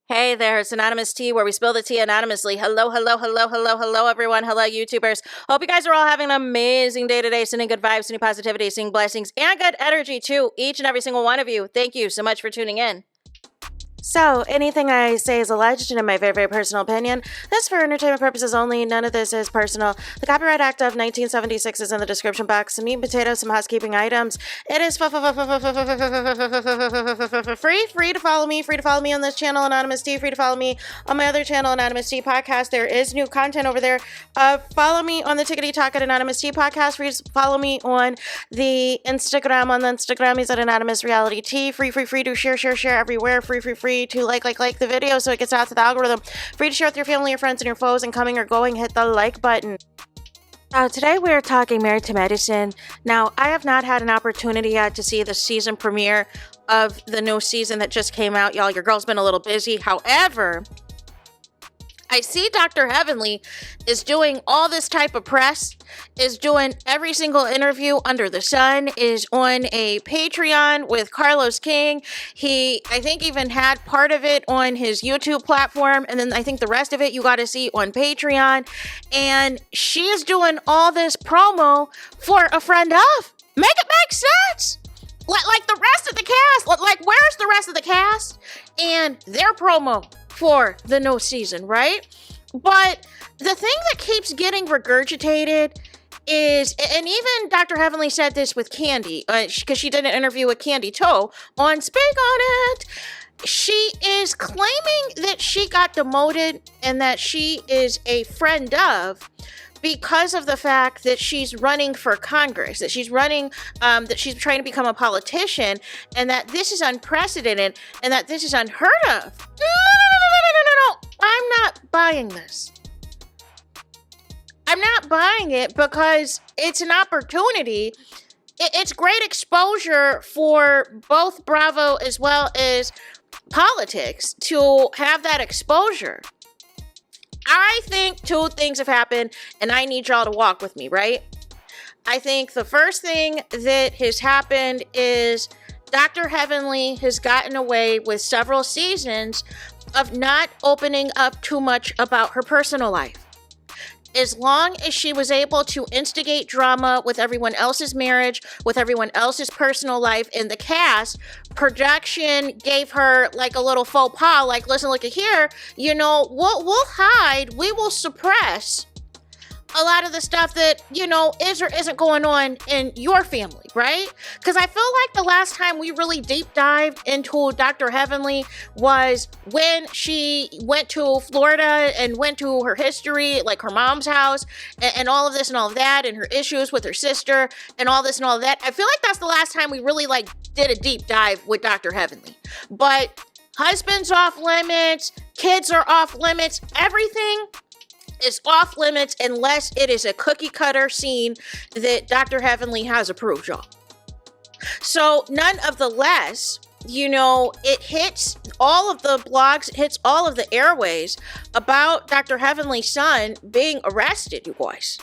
Hey there, it's Anonymous Tea, where we spill the tea anonymously. Hello, everyone. Hello, YouTubers. Hope you guys are all having an amazing day today, sending good vibes, sending positivity, sending blessings, and good energy to each and every single one of you. Thank you so much for tuning in. So, anything I say is alleged and in my very, very personal opinion. This is for entertainment purposes only. None of this is personal. The Copyright Act of 1976 is in the description box. Some meat and potatoes, some housekeeping items. It is free to follow me. Free to follow me on this channel, Anonymous Tea. Free to follow me on my other channel, Anonymous Tea Podcast. There is new content over there. Follow me on the Tickety Talk at Anonymous Tea Podcast. Free to follow me on the Instagram. On the Instagram is at Anonymous Reality Tea. Free to share everywhere. Free to like the video so it gets out to the algorithm. Free to share with your family, your friends, and your foes, and coming or going, hit the like button. Today we're talking Married to Medicine. Now, I have not had an opportunity yet to see the season premiere of the new season that just came out, y'all. Your girl's been a little busy. However, I see Dr. Heavenly is doing all this type of press, is doing every single interview under the sun, is on a Patreon with Carlos King. I think, even had part of it on his YouTube platform, and then I think the rest of it you got to see on Patreon. And she is doing all this promo for a friend of. Make it make sense! Like the rest of the cast. Like, where's the rest of the cast? And their promo for the new season, right? But the thing that keeps getting regurgitated is, and even Dr. Heavenly said this with Candy, because she did an interview with Candy Toe on Speak On It. She is claiming that she got demoted and that she is a friend of, because of the fact that she's running for Congress, that she's running, that she's trying to become a politician, and that this is unprecedented, and that this is unheard of. No. I'm not buying this. I'm not buying it because it's an opportunity. It's great exposure for both Bravo as well as politics to have that exposure. I think two things have happened, and I need y'all to walk with me, right? I think the first thing that has happened is Dr. Heavenly has gotten away with several seasons of not opening up too much about her personal life. As long as she was able to instigate drama with everyone else's marriage, with everyone else's personal life in the cast, production gave her like a little faux pas, like, listen, look at here, we'll hide, we will suppress a lot of the stuff that, is or isn't going on in your family, right? Because I feel like the last time we really deep dived into Dr. Heavenly was when she went to Florida and went to her history, like her mom's house, and all of this and all of that, and her issues with her sister, and all this and all of that. I feel like that's the last time we really did a deep dive with Dr. Heavenly. But husband's off limits, kids are off limits, everything is off limits unless it is a cookie cutter scene that Dr. Heavenly has approved, y'all. So none of the less, it hits all of the blogs, it hits all of the airways about Dr. Heavenly's son being arrested, you guys.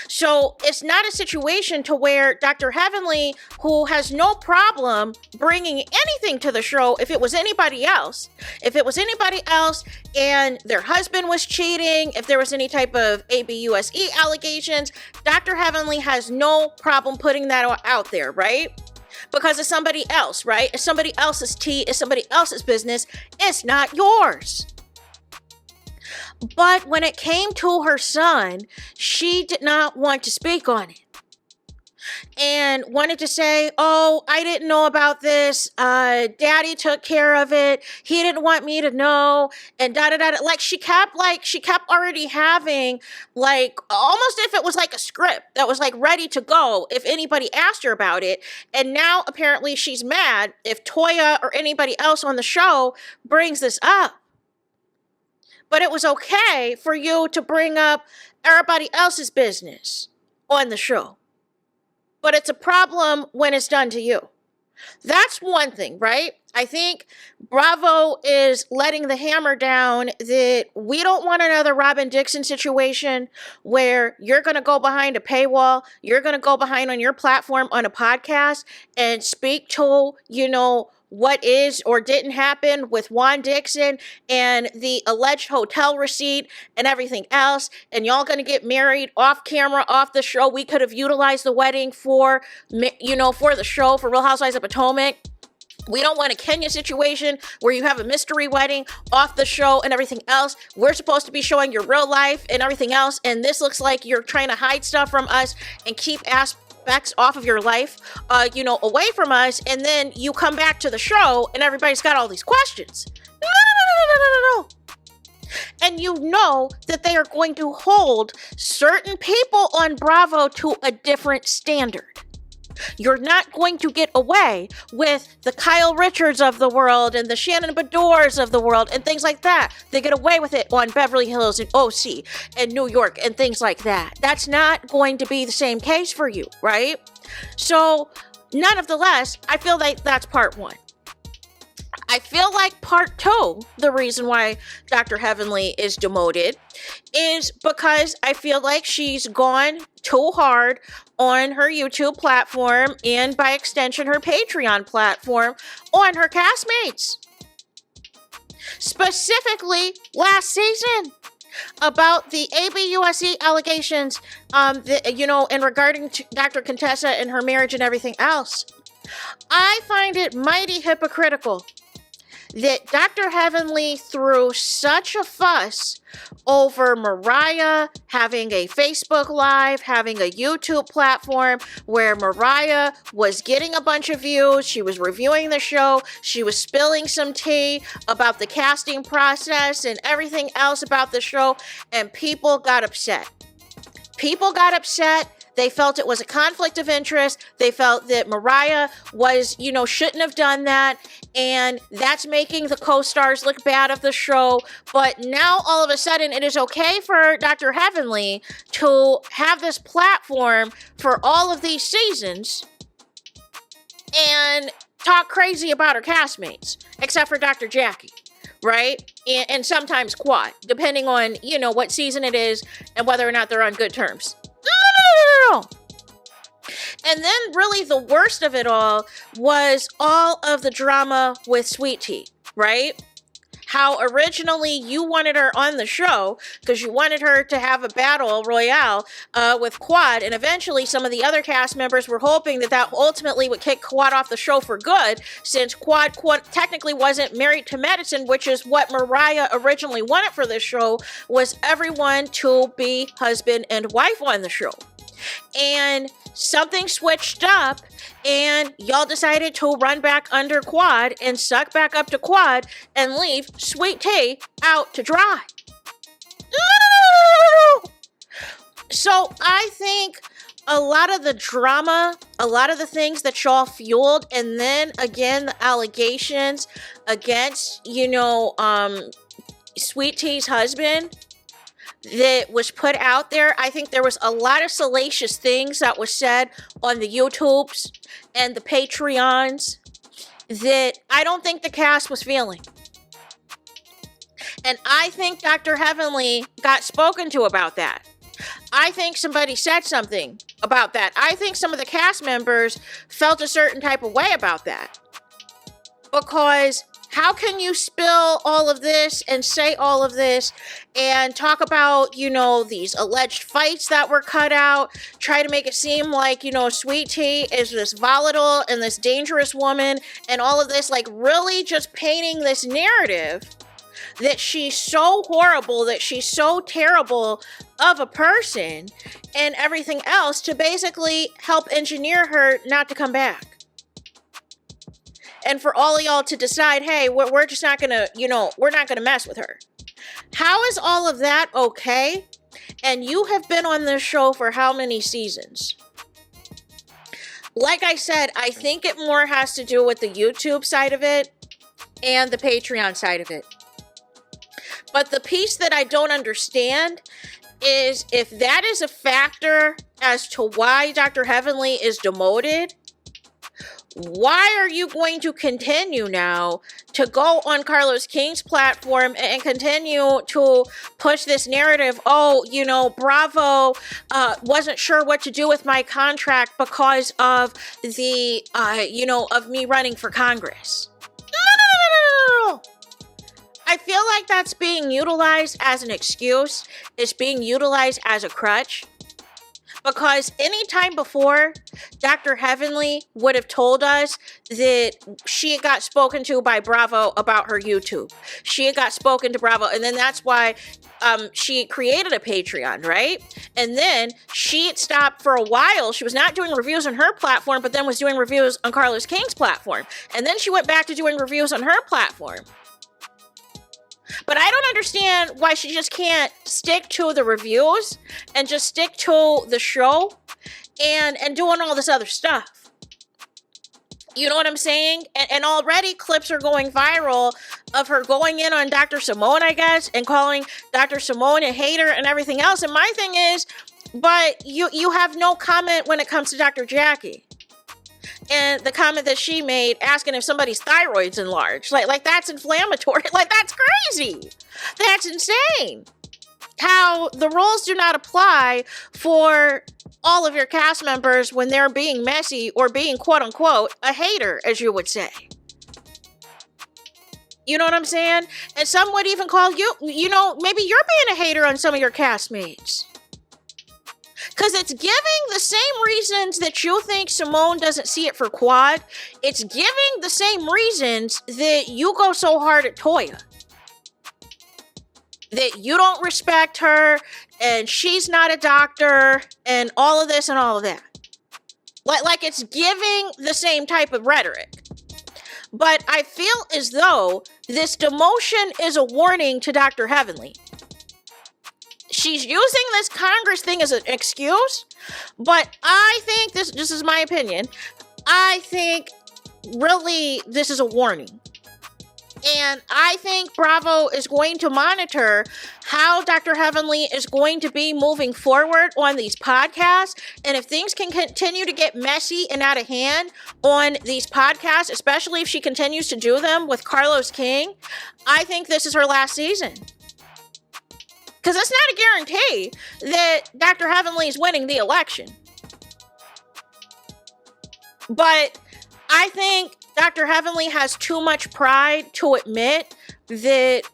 So it's not a situation to where Dr. Heavenly, who has no problem bringing anything to the show, if it was anybody else and their husband was cheating, if there was any type of ABUSE allegations, Dr. Heavenly has no problem putting that out there, right? Because it's somebody else, right? It's somebody else's tea, it's somebody else's business, it's not yours. But when it came to her son, she did not want to speak on it. And wanted to say, oh, I didn't know about this. Daddy took care of it. He didn't want me to know. And da-da-da. She kept already having, almost if it was like a script that was ready to go if anybody asked her about it. And now apparently she's mad if Toya or anybody else on the show brings this up. But it was okay for you to bring up everybody else's business on the show. But it's a problem when it's done to you. That's one thing, right? I think Bravo is letting the hammer down that we don't want another Robin Dixon situation where you're going to go behind a paywall, you're going to go behind on your platform on a podcast and speak to, what is or didn't happen with Juan Dixon and the alleged hotel receipt and everything else, and y'all gonna get married off camera, off the show. We could have utilized the wedding for, for the show, for Real Housewives of Potomac. We don't want a Kenya situation where you have a mystery wedding off the show and everything else. We're supposed to be showing your real life and everything else, and this looks like you're trying to hide stuff from us and keep aspects off of your life, away from us, and then you come back to the show and everybody's got all these questions. No. And you know that they are going to hold certain people on Bravo to a different standard. You're not going to get away with the Kyle Richards of the world and the Shannon Bedores of the world and things like that. They get away with it on Beverly Hills and OC and New York and things like that. That's not going to be the same case for you, right? So, nonetheless, I feel like that's part one. I feel like part two, the reason why Dr. Heavenly is demoted, is because I feel like she's gone too hard on her YouTube platform and by extension her Patreon platform on her castmates. Specifically last season about the ABUSC allegations, in regarding to Dr. Contessa and her marriage and everything else. I find it mighty hypocritical that Dr. Heavenly threw such a fuss over Mariah having a Facebook Live, having a YouTube platform where Mariah was getting a bunch of views, she was reviewing the show, she was spilling some tea about the casting process and everything else about the show, and people got upset. They felt it was a conflict of interest. They felt that Mariah was, shouldn't have done that. And that's making the co-stars look bad of the show. But now all of a sudden it is okay for Dr. Heavenly to have this platform for all of these seasons and talk crazy about her castmates, except for Dr. Jackie, right? And sometimes Quad, depending on, what season it is and whether or not they're on good terms. No. And then really the worst of it all was all of the drama with Sweet Tea, right? How originally you wanted her on the show because you wanted her to have a battle royale with Quad, and eventually some of the other cast members were hoping that ultimately would kick Quad off the show for good, since Quad technically wasn't married to Medicine, which is what Mariah originally wanted for this show, was everyone to be husband and wife on the show. And something switched up, and y'all decided to run back under Quad and suck back up to Quad and leave Sweet Tea out to dry. So I think a lot of the drama, a lot of the things that y'all fueled, and then again the allegations against, Sweet Tea's husband that was put out there. I think there was a lot of salacious things that was said on the YouTubes and the Patreons that I don't think the cast was feeling. And I think Dr. Heavenly got spoken to about that. I think somebody said something about that. I think some of the cast members felt a certain type of way about that. Because how can you spill all of this and say all of this and talk about, these alleged fights that were cut out, try to make it seem like, Sweet Tea is this volatile and this dangerous woman and all of this, like really just painting this narrative that she's so horrible, that she's so terrible of a person and everything else, to basically help engineer her not to come back. And for all of y'all to decide, hey, we're just not gonna, we're not gonna mess with her. How is all of that okay? And you have been on this show for how many seasons? Like I said, I think it more has to do with the YouTube side of it and the Patreon side of it. But the piece that I don't understand is if that is a factor as to why Dr. Heavenly is demoted, why are you going to continue now to go on Carlos King's platform and continue to push this narrative? Oh, Bravo wasn't sure what to do with my contract because of the, of me running for Congress. like that's being utilized as an excuse. It's being utilized as a crutch. Because any time before, Dr. Heavenly would have told us that she had got spoken to by Bravo about her YouTube. She had got spoken to Bravo, and then that's why she created a Patreon, right? And then she had stopped for a while. She was not doing reviews on her platform, but then was doing reviews on Carlos King's platform. And then she went back to doing reviews on her platform. But I don't understand why she just can't stick to the reviews and just stick to the show and doing all this other stuff. You know what I'm saying? And already clips are going viral of her going in on Dr. Simone, I guess, and calling Dr. Simone a hater and everything else. And my thing is, but you have no comment when it comes to Dr. Jackie. And the comment that she made asking if somebody's thyroid's enlarged. Like that's inflammatory. Like, that's crazy. That's insane. How the rules do not apply for all of your cast members when they're being messy or being, quote unquote, a hater, as you would say. You know what I'm saying? And some would even call you, maybe you're being a hater on some of your castmates. Because it's giving the same reasons that you think Simone doesn't see it for Quad. It's giving the same reasons that you go so hard at Toya. That you don't respect her, and she's not a doctor, and all of this and all of that. Like it's giving the same type of rhetoric. But I feel as though this demotion is a warning to Dr. Heavenly. She's using this Congress thing as an excuse, but I think this is my opinion. I think really this is a warning. And I think Bravo is going to monitor how Dr. Heavenly is going to be moving forward on these podcasts. And if things can continue to get messy and out of hand on these podcasts, especially if she continues to do them with Carlos King, I think this is her last season. Because it's not a guarantee that Dr. Heavenly is winning the election. But I think Dr. Heavenly has too much pride to admit that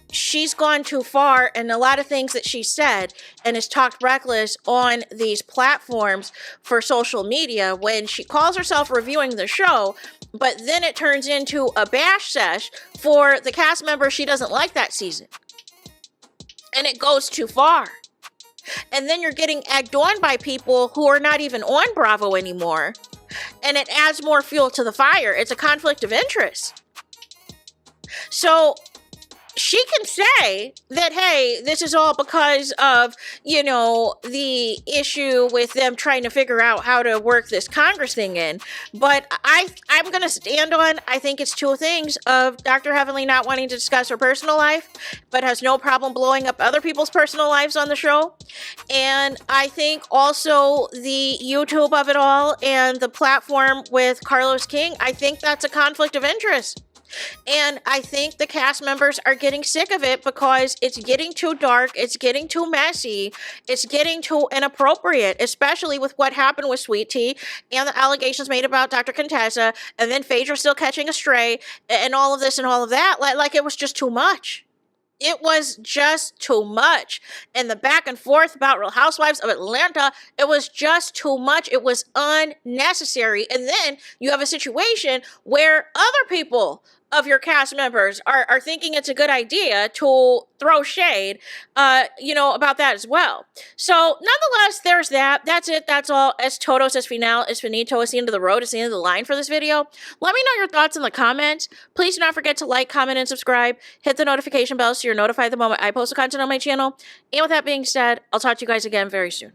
she's gone too far in a lot of things that she said and has talked reckless on these platforms for social media when she calls herself reviewing the show, but then it turns into a bash sesh for the cast member she doesn't like that season. And it goes too far. And then you're getting egged on by people who are not even on Bravo anymore. And it adds more fuel to the fire. It's a conflict of interest. So she can say that, hey, this is all because of, the issue with them trying to figure out how to work this Congress thing in. But I'm going to stand on, I think it's two things of Dr. Heavenly not wanting to discuss her personal life, but has no problem blowing up other people's personal lives on the show. And I think also the YouTube of it all and the platform with Carlos King, I think that's a conflict of interest. And I think the cast members are getting sick of it because it's getting too dark, it's getting too messy, it's getting too inappropriate, especially with what happened with Sweet Tea and the allegations made about Dr. Contessa, and then Phaedra still catching a stray, and all of this and all of that. Like it was just too much. It was just too much. And the back and forth about Real Housewives of Atlanta, it was just too much. It was unnecessary. And then you have a situation where other people of your cast members are thinking it's a good idea to throw shade, about that as well. So nonetheless, there's that. That's it. That's all. Es todos, es final, es finito. It's the end of the road. It's the end of the line for this video. Let me know your thoughts in the comments. Please do not forget to like, comment, and subscribe. Hit the notification bell so you're notified the moment I post the content on my channel. And with that being said, I'll talk to you guys again very soon.